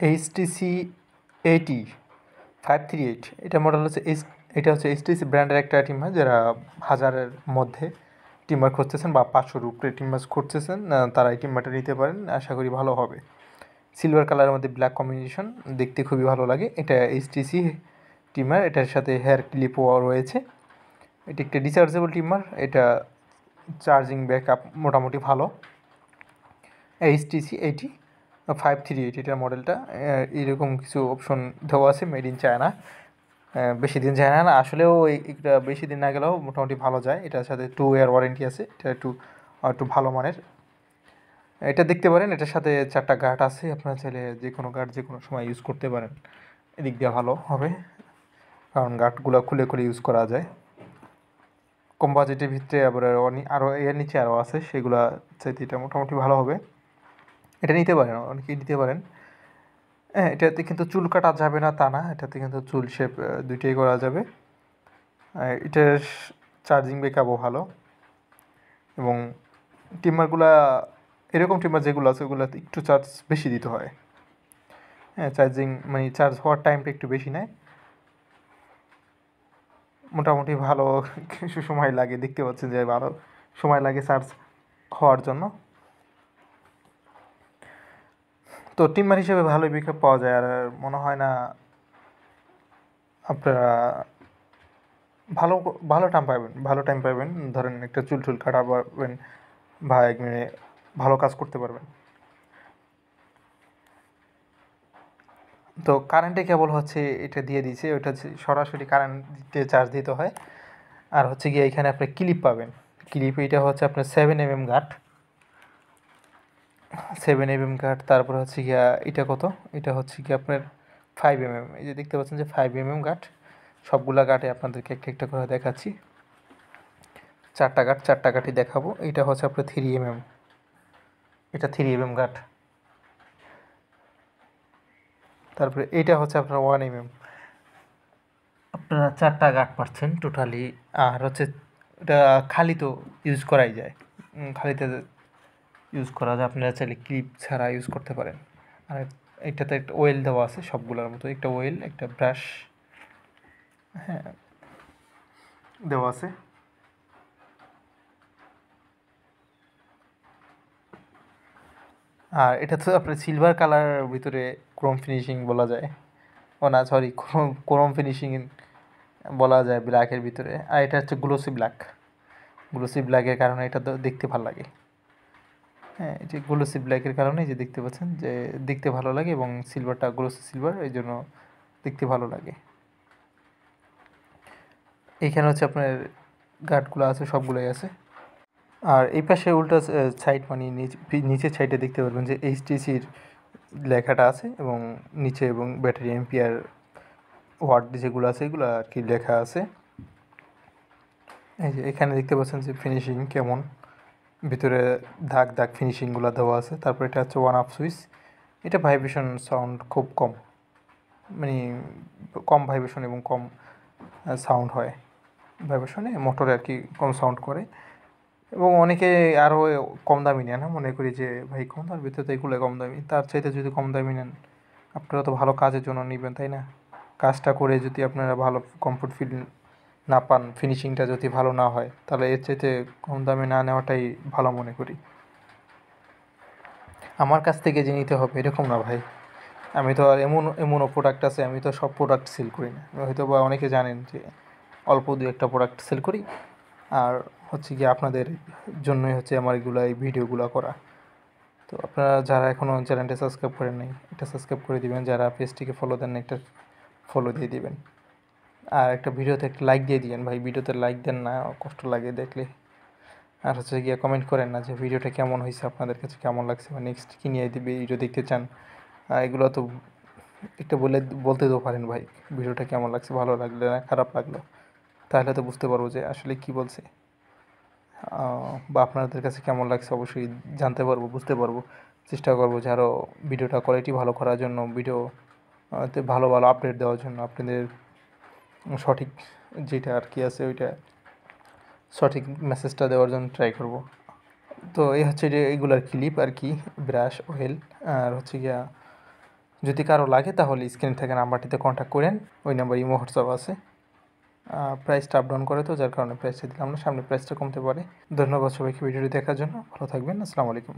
HTC 538 এটা model হচ্ছে এটা হচ্ছে এইচটিসি ব্র্যান্ডের একটা টিমার, যারা 1000-এর মধ্যে টিমার খুঁজতেছেন বা 500-র উপরে টিমার খুঁজতেছেন, তারা এই টিমারটা নিতে পারেন, আশা করি ভালো হবে। সিলভার কালারের মধ্যে ব্ল্যাক কম্বিনেশন, দেখতে খুবই ভালো লাগে। এটা এইচটিসি টিমার, এটার সাথে হেয়ার ক্লিপও রয়েছে। এটি একটা রিচার্জেবল টিমার, এটা চার্জিং ব্যাকআপ মোটামুটি ভালো। এইচটিসি 538 এটার মডেলটা, এরকম কিছু অপশন দেওয়া আছে, মেড ইন চায়না। বেশি দিন যায় না, আসলেও এটা বেশি দিন না গেলেও মোটামুটি ভালো যায়। এটার সাথে 2 ইয়ার ওয়ারেন্টি আছে, এটা একটু ভালো মানের। এটা দেখতে পারেন, এটার সাথে 4টা গার্ড আছে, আপনারা চাইলে যে কোনো গার্ড যে কোনো সময় ইউজ করতে পারেন, এদিক দিয়ে ভালো হবে, কারণ গার্ডগুলো খুলে খুলে ইউজ করা যায়। কম বাজেটের ভিতরে আবার আরও এর নিচে আরও আছে, সেগুলো চাইতে এটা মোটামুটি ভালো হবে, এটা নিতে পারেন, অনেকেই নিতে পারেন। হ্যাঁ, এটাতে কিন্তু চুল কাটা যাবে না তা না, এটাতে কিন্তু চুল শেপ দুইটাই করা যাবে। এটার চার্জিং ব্যাকআপও ভালো, এবং টিমারগুলা এরকম টিমার যেগুলো আছে ওগুলোতে একটু চার্জ বেশি দিতে হয়। হ্যাঁ, চার্জ হওয়ার টাইমটা একটু বেশি নেয়, মোটামুটি ভালো কিছু সময় লাগে, দেখতে পাচ্ছেন যে ভালো সময় লাগে চার্জ হওয়ার জন্য। তো টিমার হিসেবে ভালোই ব্যাকআপ পাওয়া যায়, আর মনে হয় না আপনারা ভালো ভালো টাইম পাবেন, ধরেন একটা চুল কাটা পাবেন বা 1 মিনিটে ভালো কাজ করতে পারবেন। তো কারেন্টে কেবল হচ্ছে এটা দিয়ে দিয়েছে, ওইটা হচ্ছে সরাসরি কারেন্ট দিতে চার্জ দিতে হয়। আর হচ্ছে গিয়ে এখানে আপনি ক্লিপ পাবেন, ক্লিপ এটা হচ্ছে আপনার 7 mm গার্ড, 7 mm গার্ড। তারপর হচ্ছে গিয়া এটা কত, এটা হচ্ছে গিয়ে আপনার 5 mm, এই যে দেখতে পাচ্ছেন যে 5 mm গার্ড। সবগুলা গার্ডে আপনাদেরকে একটা একটা করে দেখাচ্ছি, 4টা গার্ডই দেখাবো। এটা হচ্ছে আপনার 3 mm, এটা 3 mm গার্ড। তারপরে এইটা হচ্ছে আপনার 1 mm, আপনারা 4টা গার্ড পাচ্ছেন টোটালি। আর হচ্ছে এটা খালি তো ইউজ করাই যায়, খালিতে ইউজ করা যায়, আপনারা চাইলে ক্লিপ ছাড়া ইউজ করতে পারেন। আর এটাতে একটা ওয়েল দেওয়া আছে সবগুলোর মতো, একটা ওয়েল একটা ব্রাশ, হ্যাঁ, দেওয়া আছে। আর এটা তো আপনার সিলভার কালারের ভিতরে ক্রোম ফিনিশিং বলা যায়, ও না সরি, ক্রোম ফিনিশিং বলা যায় ব্ল্যাকের ভিতরে। আর এটা হচ্ছে গ্লোসি ব্ল্যাকের কারণে এটা দেখতে ভালো লাগে। হ্যাঁ, এই যে গ্লোসি ব্ল্যাকের কারণে যে দেখতে পাচ্ছেন যে দেখতে ভালো লাগে, এবং সিলভারটা গ্লোসি সিলভার, এই জন্য দেখতে ভালো লাগে। এইখানে হচ্ছে আপনার গার্ডগুলো আছে, সবগুলোই আছে। আর এই পাশে উল্টা সাইড, মানে নিচের সাইডে দেখতে পারবেন যে এইচটিসির লেখাটা আছে, এবং নিচে এবং ব্যাটারি এম্পিয়ার ওয়াট যেগুলো আছে এগুলো আর কি লেখা আছে। এই যে এখানে দেখতে পাচ্ছেন যে ফিনিশিং কেমন, ভিতরে দাগ দাগ ফিনিশিংগুলো দেওয়া আছে। তারপর এটা হচ্ছে 1 আপ সুইচ, এটা ভাইব্রেশন সাউন্ড খুব কম, মানে কম ভাইব্রেশন এবং কম সাউন্ড হয়, ভাইব্রেশনে মোটরে আর কি কম সাউন্ড করে। এবং অনেকে আরও কম দামি নেন, মনে করি যে ভাই কম দামের ভিতরে তো এগুলো কম দামি, তার চাইতে যদি কম দামি নেন, আপনারা তো ভালো কাজের জন্য নেবেন তাই না? কাজটা করে যদি আপনারা ভালো কমফোর্ট ফিল না পান, ফিনিশিংটা যদি ভালো না হয়, তাহলে এর চাইতে কম দামে না নেওয়াটাই ভালো মনে করি। আমার কাছ থেকে যে নিতে হবে এরকম না ভাই, আমি তো আর এমনও প্রোডাক্ট আছে, আমি তো সব প্রোডাক্ট সেল করি না। হয়তো বা অনেকে জানেন যে অল্প দু একটা প্রোডাক্ট সেল করি, আর হচ্ছে কি আপনাদের জন্যই হচ্ছে আমার এই ভিডিওগুলো করা। তো আপনারা যারা এখনও চ্যানেলটা সাবস্ক্রাইব করেন নাই, এটা সাবস্ক্রাইব করে দিবেন, যারা পেজটিকে ফলো দেন না, একটা ফলো দিয়ে দিবেন, আর একটা ভিডিওতে একটা লাইক দিয়ে দিবেন ভাই, ভিডিওতে লাইক দেন না, কষ্ট লাগে দেখলে। আর হচ্ছে গিয়ে কমেন্ট করেন না যে ভিডিওটা কেমন হয়েছে, আপনাদের কাছে কেমন লাগছে, বা নেক্সট কী নিয়ে ভিডিও দেখতে চান, এগুলো তো একটা বলতে তো পারেন ভাই, ভিডিওটা কেমন লাগছে, ভালো লাগলে না খারাপ লাগলো, তাহলে তো বুঝতে পারবো যে আসলে কী বলছে, বা আপনাদের কাছে কেমন লাগছে অবশ্যই জানতে পারবো, বুঝতে পারবো। চেষ্টা করবো যে আরও ভিডিওটা কোয়ালিটি ভালো করার জন্য, তে ভালো ভালো আপডেট দেওয়ার জন্য, আপনাদের সঠিক যেটা আর কি আছে ওইটা সঠিক মেসেজটা দেওয়ার জন্য ট্রাই করব। তো এই হচ্ছে যে এইগুলার ক্লিপ আর কি, ব্রাশ, অয়েল, আর হচ্ছে গিয়া যদি কারো লাগে তাহলে স্ক্রিন থেকে নাম্বারটিতে কন্ট্যাক্ট করেন, ওই নাম্বার ইমো হোয়াটসঅ্যাপ আছে। প্রাইসটা আপ ডাউন করে তো, যার কারণে প্রাইসটা দিলাম না, সামনে প্রাইসটা কমতে পারে। ধন্যবাদ সবাইকে ভিডিওটি দেখার জন্য, ভালো থাকবেন, আসসালামু আলাইকুম।